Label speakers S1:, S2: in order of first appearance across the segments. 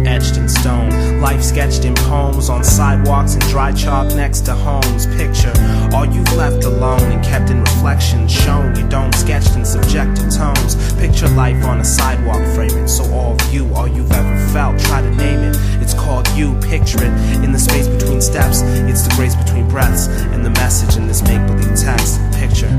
S1: etched in stone, life sketched in poems on sidewalks and dry chalk next to homes. Picture all you've left alone and kept in reflection, shown you don't, sketched in subjective tones. Picture life on a sidewalk, frame it so all view all you've ever felt. Try to name it, it's called you. Picture it in the space between steps, it's the grace between breaths and the message in this make-believe text. Picture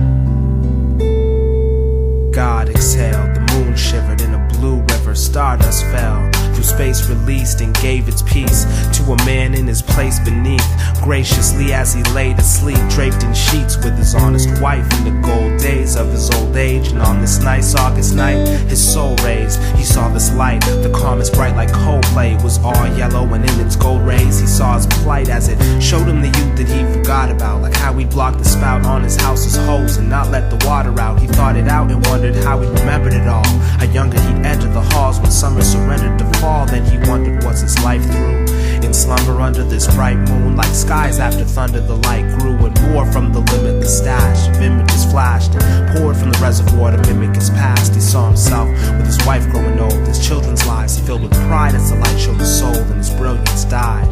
S1: God exhaled, the moon shivered in a blue river, stardust fell through space, released and gave its peace to a man in his place beneath, graciously as he laid asleep, draped in sheets with his honest wife in the gold days of his old age. And on this nice August night, his soul raised, he saw this light, the calmest bright like Coldplay. It was all yellow and in its gold rays he saw his plight as it showed him the youth that he forgot about, like how he'd blocked the spout on his house's hose and not let the water out. He thought it out and wondered how he remembered it all. A younger he'd enter the halls when summer surrendered to fall. Then he wondered, was his life through? In slumber under this bright moon, like skies after thunder, the light grew and more from the limitless stash of images flashed and poured from the reservoir to mimic his past. He saw himself with his wife growing old, his children's lives he filled with pride as the light showed his soul and his brilliance died.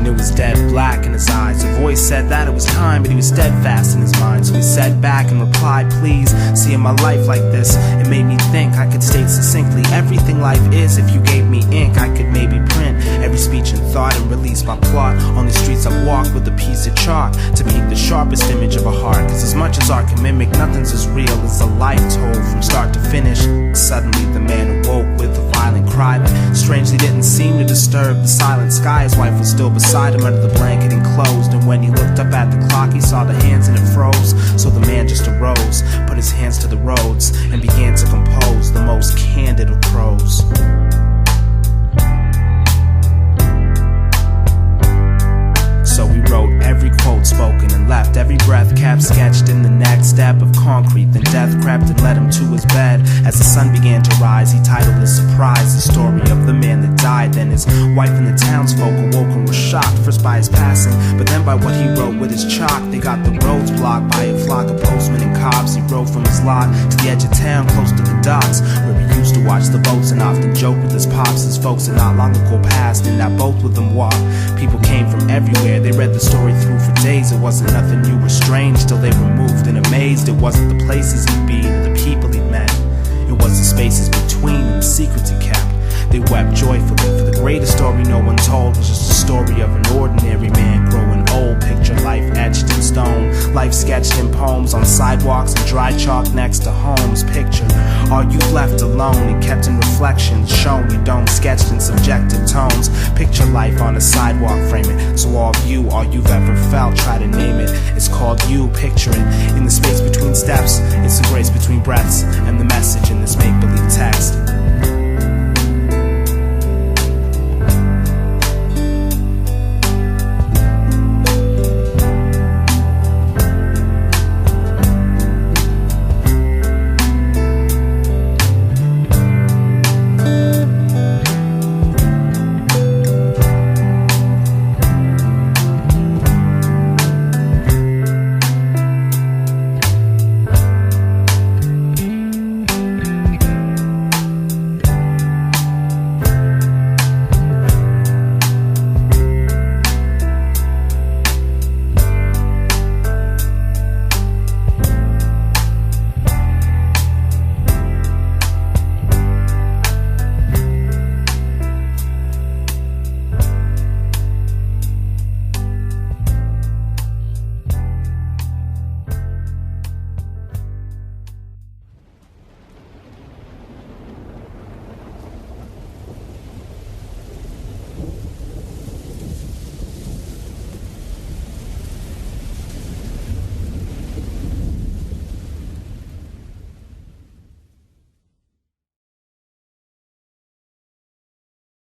S1: It was dead black in his eyes. A voice said that it was time, but he was steadfast in his mind. So he sat back and replied, please, seeing my life like this, it made me think I could state succinctly everything life is. If you gave me ink, I could maybe print every speech and thought and release my plot. On the streets I've walked with a piece of chalk to paint the sharpest image of a heart. Cause as much as art can mimic, nothing's as real as a life told from start to finish. Suddenly the man awoke with a violent cry that strangely didn't seem to disturb the silent sky. His wife was still beside him under the blanket enclosed, and when he looked up at the clock he saw the hands and it froze. So the man just arose, put his hands to the roads, and began to compose the most candid of prose. So he wrote every quote spoken and left every breath kept sketched in the next step of concrete. Then death crept and led him to his bed. As the sun began to rise, he titled his surprise the story of the man that died. Then his wife and the townsfolk awoke and were shocked, first by his passing, but then by what he wrote with his chalk. They got the roads blocked by a flock of postmen and cops. He rode from his lot to the edge of town close to the docks, where he used to watch the boats and often joke with his pops. His folks had not long ago passed in that boat with them walked. People came from everywhere, they read the story through for days. It wasn't nothing new or strange till they were moved and amazed. It wasn't the places he'd been or the people he'd met, it was the spaces between and the secrets he kept. They wept joyfully, for the greatest story no one told was just a story of an ordinary man growing old. Picture life etched in stone, life sketched in poems on sidewalks and dry chalk next to homes. Picture all you've left alone and kept in reflection, shown you don't, sketched in subjective tones. Picture life on a sidewalk, frame it so all view all you've ever felt. Try to name it, it's called you. Picture it in the space between steps, it's the grace between breaths and the